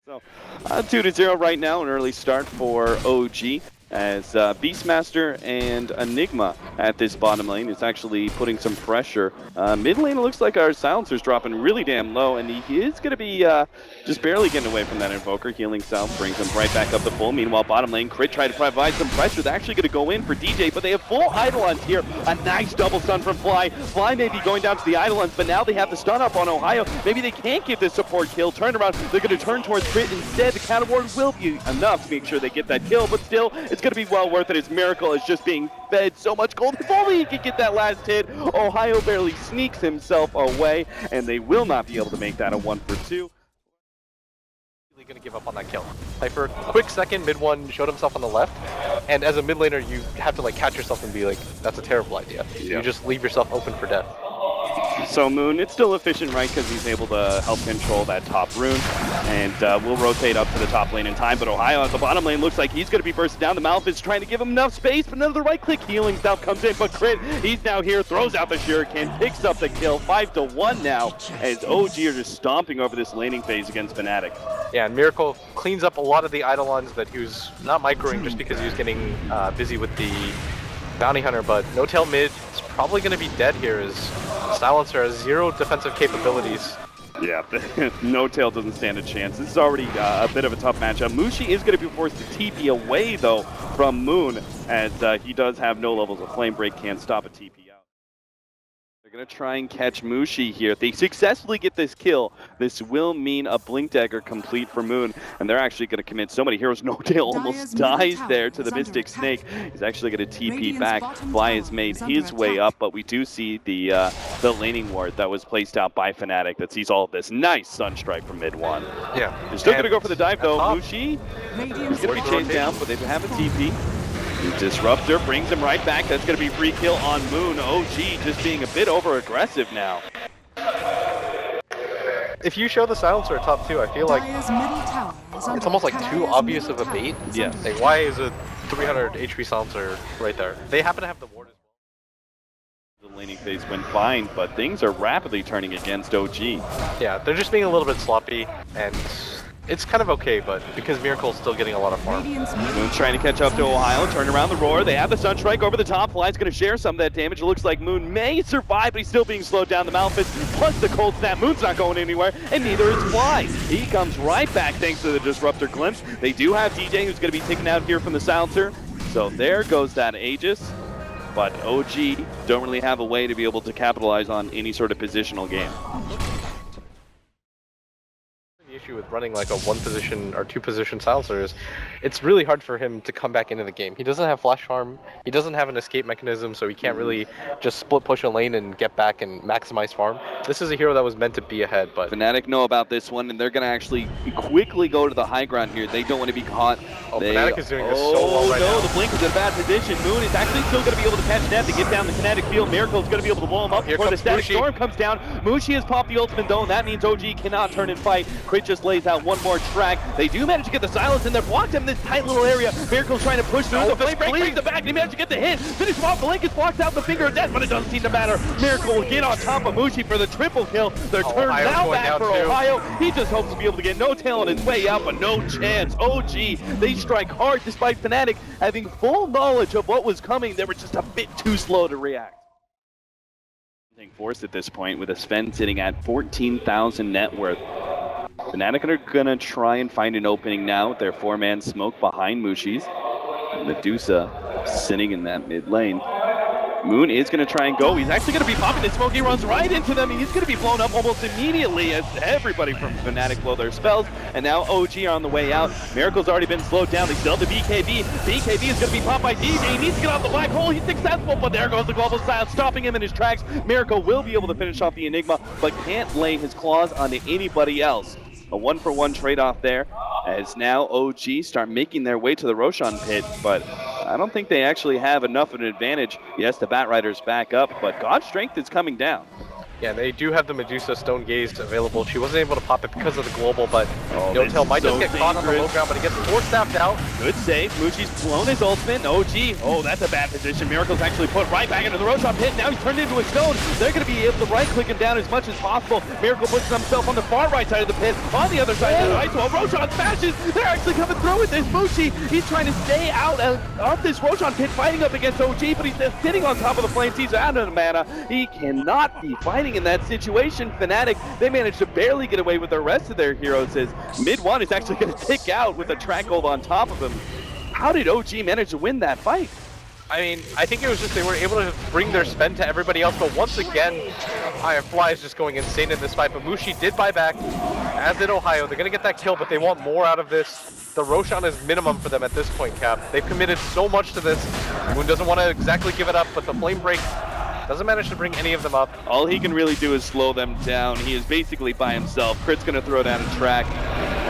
So 2-0 right now, an early start for OG as Beastmaster and Enigma at this bottom lane is actually putting some pressure. Mid lane, it looks like our silencer's dropping really damn low, and he is going to be just barely getting away from that Invoker. Healing South brings him right back up to full. Meanwhile, bottom lane, Crit try to provide some pressure. They're actually going to go in for DJ, but they have full Eidolons here. A nice double stun from Fly. Fly may be going down to the Eidolons, but now they have the stun up on Ohio. Maybe they can't give this support kill. Turn around, they're going to turn towards Crit instead. The counter ward will be enough to make sure they get that kill, but still, it's going to be well worth it. His Miracle is just being fed so much gold. If only he could get that last hit. Ohio barely sneaks himself away, and they will not be able to make that a 1-for-2. Going to give up on that kill. Cypher, quick second, mid one, showed himself on the left, and as a mid laner, you have to like catch yourself and be like, that's a terrible idea. You just leave yourself open for death. So Moon, it's still efficient, right, because he's able to help control that top rune, and we'll rotate up to the top lane in time, but Ohio at the bottom lane looks like he's going to be bursting down. The Malphite's trying to give him enough space, but another right-click healing South comes in, but Crit, he's now here, throws out the Shuriken, picks up the kill, 5-1 now, as OG are just stomping over this laning phase against Fnatic. Yeah, and Miracle cleans up a lot of the Eidolons that he was not microing just because he was getting busy with the Bounty Hunter, but No Tail mid is probably going to be dead here as Silencer has 0 defensive capabilities. Yeah, No Tail doesn't stand a chance. This is already a bit of a tough matchup. Mushi is going to be forced to TP away, though, from Moon, as he does have no levels of Flame Break, can't stop a TP out. They're going to try and catch Mushi here. If they successfully get this kill, this will mean a Blink Dagger complete for Moon, and they're actually going to commit so many heroes. No Tail almost dies there to the Mystic Snake. He's actually going to TP back. Fly has made his way up, but we do see the laning ward that was placed out by Fnatic that sees all of this. Nice Sunstrike from mid one. Yeah. They're still going to go for the dive, though. Mushi is going to be chased down, but they have a TP. Disruptor brings him right back. That's going to be free kill on Moon. OG just being a bit over-aggressive now. If you show the Silencer at top 2, I feel like it's almost like too obvious of a bait. Yes. Like, why is a 300 HP Silencer right there? They happen to have the ward as well. The laning phase went fine, but things are rapidly turning against OG. Yeah, they're just being a little bit sloppy, and it's kind of okay, but because Miracle's still getting a lot of farm. Moon's trying to catch up to Ohio, turn around the roar. They have the Sunstrike over the top. Fly's going to share some of that damage. It looks like Moon may survive, but he's still being slowed down. The Malphite plus the Cold Snap. Moon's not going anywhere, and neither is Fly. He comes right back thanks to the Disruptor glimpse. They do have DJ who's going to be taken out here from the Silencer. So there goes that Aegis. But OG don't really have a way to be able to capitalize on any sort of positional game. Issue with running like a 1-position or 2-position Silencer is it's really hard for him to come back into the game. He doesn't have flash farm, he doesn't have an escape mechanism, so he can't really just split push a lane and get back and maximize farm. This is a hero that was meant to be ahead, but Fnatic know about this one, and they're going to actually quickly go to the high ground here. They don't want to be caught. Fnatic is doing this so well right now. The Blink is in a bad position. Moon is actually still going to be able to catch Net to get down the kinetic field. Miracle is going to be able to blow him up before the Static Storm comes down. Mushi has popped the ultimate though, and that means OG cannot turn and fight. Crit just lays out one more track. They do manage to get the silence in there, blocked him in this tight little area. Miracle's trying to push through. The Flame Break leaves the back, and he managed to get the hit. Finish him off. Blink is blocked out the finger of death, but it doesn't seem to matter. Miracle will get on top of Mushi for the triple kill. They're turned now back for Ohio. He just hopes to be able to get No Tail on his way out, but no chance. OG, they strike hard despite Fnatic having full knowledge of what was coming. They were just a bit too slow to react. Forced at this point with a Sven sitting at 14,000 net worth. Fnatic are going to try and find an opening now with their 4-man smoke behind Mushi's. Medusa sitting in that mid lane. Moon is going to try and go. He's actually going to be popping the smoke. He runs right into them. He's going to be blown up almost immediately as everybody from Fnatic blow their spells. And now OG are on the way out. Miracle's already been slowed down. They still have the BKB. BKB is going to be popped by DJ. He needs to get off the black hole. He's successful, but there goes the global silence, stopping him in his tracks. Miracle will be able to finish off the Enigma, but can't lay his claws onto anybody else. A 1-for-1 trade-off there, as now OG start making their way to the Roshan pit, but I don't think they actually have enough of an advantage. Yes, the Bat Rider's back up, but God's Strength is coming down. Yeah, they do have the Medusa Stone Gaze available. She wasn't able to pop it because of the global, but Notail might just get caught on the low ground, but he gets force-staffed out. Good save. Mushi's blown his ultimate. OG. Oh, that's a bad position. Miracle's actually put right back into the Roshan pit. Now he's turned into a stone. They're going to be able to right-click him down as much as possible. Miracle puts himself on the far right side of the pit. On the other side of the ice wall, Roshan smashes. They're actually coming through with this. Mushi, he's trying to stay out of this Roshan pit, fighting up against OG, but he's just sitting on top of the flames. He's out of mana. He cannot be fighting in that situation. Fnatic, they managed to barely get away with the rest of their heroes as mid-1 is actually going to tick out with a track gold on top of him. How did OG manage to win that fight? I mean, I think it was just they were able to bring their spend to everybody else, but once again, Fly is just going insane in this fight, but Mushi did buy back, as did Ohio. They're going to get that kill, but they want more out of this. The Roshan is minimum for them at this point, Cap. They've committed so much to this. Moon doesn't want to exactly give it up, but the flame break doesn't manage to bring any of them up. All he can really do is slow them down. He is basically by himself. Crit's going to throw down a track.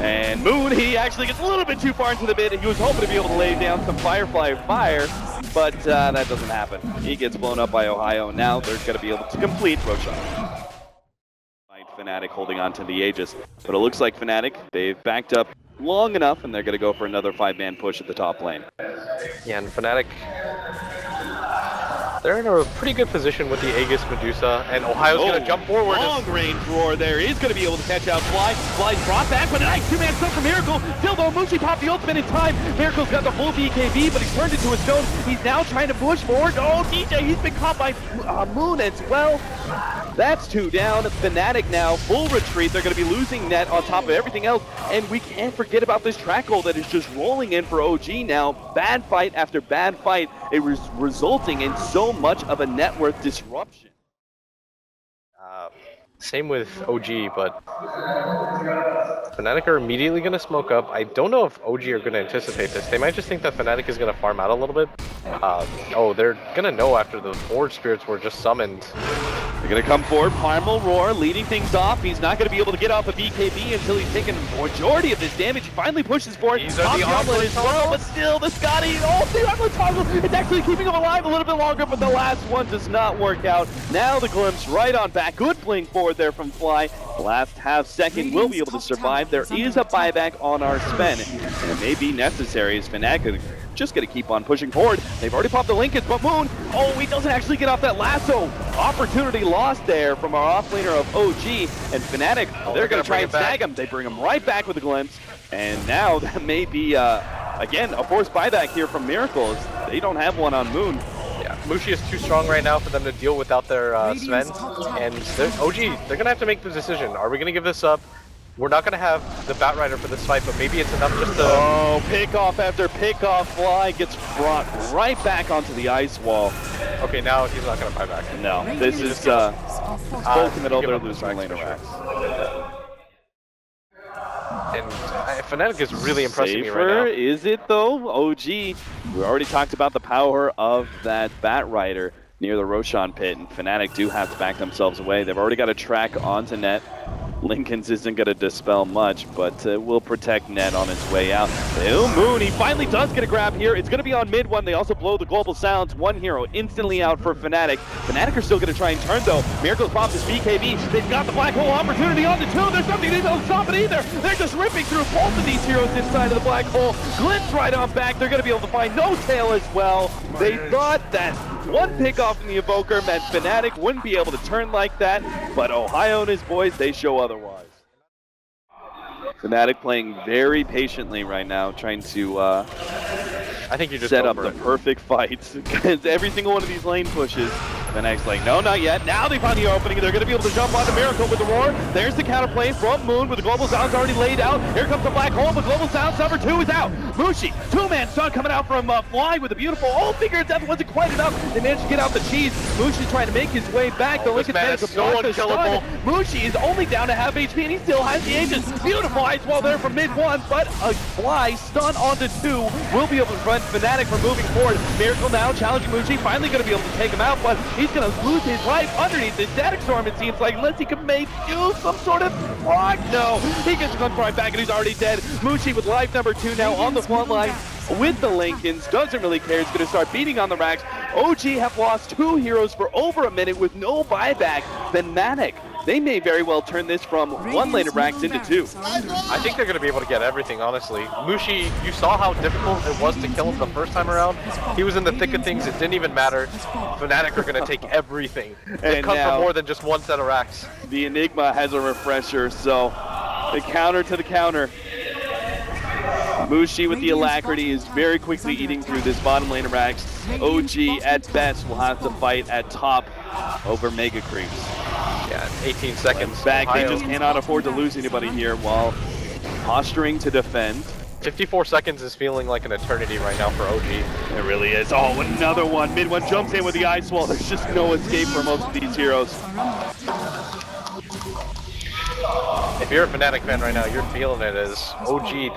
And Moon, he actually gets a little bit too far into the bit. He was hoping to be able to lay down some Firefly fire, but that doesn't happen. He gets blown up by Ohio. Now they're going to be able to complete Roshan. Fnatic holding on to the Aegis. But it looks like Fnatic, they've backed up long enough, and they're going to go for another 5-man push at the top lane. Yeah, and Fnatic, they're in a pretty good position with the Aegis Medusa, and Ohio's going to jump forward. Long range roar there. He's going to be able to catch out Fly. Fly's brought back, but a nice 2-man stun from Miracle. Still though, Mushi popped the ultimate in time. Miracle's got the full BKB, but he's turned into a stone. He's now trying to push forward. Oh, DJ, he's been caught by Moon as well. That's 2 down. Fnatic now, full retreat. They're going to be losing net on top of everything else. And we can't forget about this track goal that is just rolling in for OG now. Bad fight after bad fight. It was resulting in so much of a net worth disruption. Same with OG, but Fnatic are immediately going to smoke up. I don't know if OG are going to anticipate this. They might just think that Fnatic is going to farm out a little bit. Oh, they're going to know after the Forge Spirits were just summoned. They're going to come forward, Primal Roar, leading things off. He's not going to be able to get off a BKB until he's taken the majority of this damage. He finally pushes forward. He's on the omelet as well, but still, the Scotty, the omelet toggle, it's actually keeping him alive a little bit longer, but the last one does not work out. Now the glimpse right on back. Good blink forward there from Fly. Last half second will be able to survive. There is a buyback on our spend, and it may be necessary as Fnatic just going to keep on pushing forward. They've already popped the Linkage, but Moon, he doesn't actually get off that lasso. Opportunity lost there from our offlaner of OG, and Fnatic, they're going to try and snag him. They bring him right back with a glimpse, and now that may be, again, a forced buyback here from Miracles. They don't have one on Moon. Yeah, Mushi is too strong right now for them to deal without their Sven, and OG, they're going to have to make the decision. Are we going to give this up? We're not going to have the Batrider for this fight, but maybe it's enough just to... Oh, pick-off after pick-off. Fly gets brought right back onto the ice wall. Okay, now he's not going to buy back. No, this is ultimate over losing lane around. And Fnatic is really impressing me right now. Is it though? OG, we already talked about the power of that Batrider near the Roshan pit, and Fnatic do have to back themselves away. They've already got a track onto net. Lincoln's isn't going to dispel much, but will protect net on his way out. Moon, he finally does get a grab here. It's going to be on mid one. They also blow the global sounds. One hero instantly out for Fnatic. Fnatic are still going to try and turn though. Miracle's popped his BKB. They've got the black hole opportunity on the 2. There's nothing they don't stop it either. They're just ripping through both of these heroes inside of the black hole. Glitz right on back. They're going to be able to find no tail as well. They thought that one pick off in the Evoker meant Fnatic wouldn't be able to turn like that, but Ohio and his boys, they show otherwise. Fnatic playing very patiently right now, trying to I think you just set up the perfect fight. Because every single one of these lane pushes, Fnatic's like, no, not yet. Now they find the opening. They're going to be able to jump onto Miracle with the roar. There's the counterplay from Moon with the global sounds already laid out. Here comes the black hole. The global sounds number 2 is out. Mushi, 2-man stun coming out from Fly with a beautiful figure. That wasn't quite enough. They managed to get out the cheese. Mushi's trying to make his way back. The Lincoln managed to block the stun. Mushi is only down to half HP, and he still has the Aegis. Beautiful ice wall there from mid 1, but a Fly stun onto 2 will be able to prevent Fnatic from moving forward. Miracle now challenging Mushi, finally going to be able to take him out, but he's going to lose his life underneath this static storm, it seems like, unless he can maybe use some sort of block. No, he gets run right back and he's already dead. Mushi with life number 2 now on the front line. with the Lincolns, doesn't really care, is going to start beating on the racks. OG have lost 2 heroes for over a minute with no buyback. Fnatic, they may very well turn this from 1 lane of racks into 2. I think they're going to be able to get everything, honestly. Mushi, you saw how difficult it was to kill him the first time around. He was in the thick of things, it didn't even matter. Fnatic are going to take everything. They And come now- from more than just one set of racks. The Enigma has a refresher, so the counter to the counter. Mushi with the alacrity is very quickly eating through this bottom lane of racks. OG at best will have to fight at top over Mega Creeps. Yeah, 18 seconds. Back, they Ohio. just cannot afford to lose anybody here while posturing to defend. 54 seconds is feeling like an eternity right now for OG. It really is. Oh, another one. Mid one jumps in with the ice wall. There's just no escape for most of these heroes. If you're a Fnatic fan right now, you're feeling it as OG,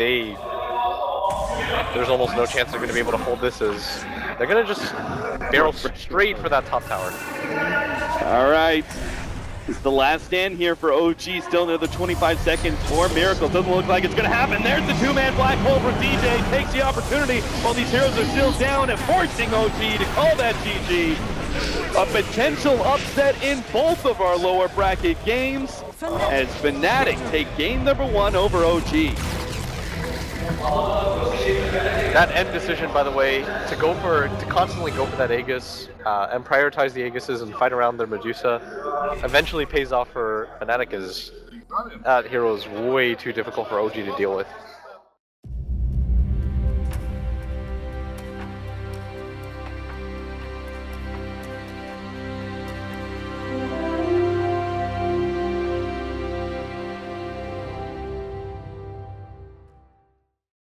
there's almost no chance they're going to be able to hold this as they're going to just barrel straight for that top tower. All right. This is the last stand here for OG. Still another 25 seconds for Miracle. Doesn't look like it's going to happen. There's the 2-man black hole for DJ. Takes the opportunity while these heroes are still down and forcing OG to call that GG. A potential upset in both of our lower bracket games as Fnatic take game number 1 over OG. That end decision, by the way, to constantly go for that Aegis and prioritize the Aegises and fight around their Medusa, eventually pays off for Fnatic as that hero is way too difficult for OG to deal with.